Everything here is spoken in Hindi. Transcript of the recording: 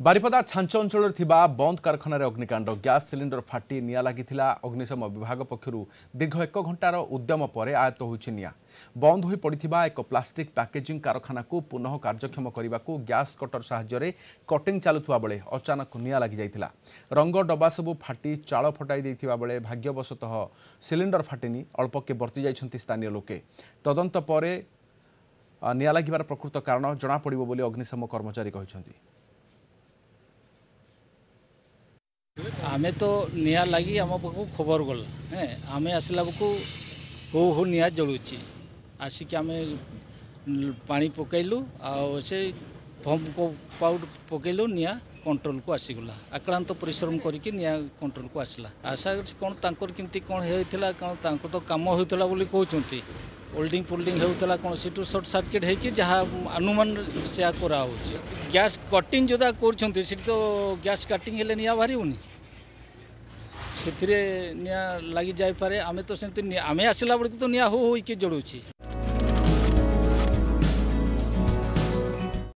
बारिपदा छांच अंचल बंद कारखाना अग्निकांड गैस सिलिंडर फाटी निया लगी अग्निशम विभाग पक्षर दीर्घ 1 घंटार उद्यम पर आयत्त होछि निया। बंद हो पड़ा एक प्लास्टिक पैकेजिंग कारखाना को पुनः कार्यक्षम करने को गैस कटर साहाय्य कटिंग चलुवा बेले अचानक निया लगी जाइथिला। रंग डबा सबू फाटी चाल फटाई देथिबा बेले भाग्यवशतः सिलिंडर फाटिनी अल्पके बर्ती जाइछन्ति स्थानीय लोके। तदंत पर निया लागिबार प्रकृत कारण जना पड़िबो बोली अग्निशम कर्मचारी कहिसन्ति। आमे तो निया लगी आम पाक खबर गला हैं आमे आसला को हो निया जलुची आसिक आमे पानी पकईलु से पंप को पाउड पकईलु निया कंट्रोल को आसीगला। आक्रांत परिश्रम करके निया कंट्रोल को आसला। आशा कौन तांकर केमती कौन होइथिला कौन तांको तो काम होइथिला बोली कहउचंती होल्डिंग फोल्डिंग होता कौन सीटू सर्ट सर्किट होगी जहाँ अनुमान से करा गैस कटिंग जोदा कर तो गैस कटिंग हेले निया बाहर से निया लगी जापे आमे तो सेमती आमे आसला बेलू तो निया हो जड़ुची।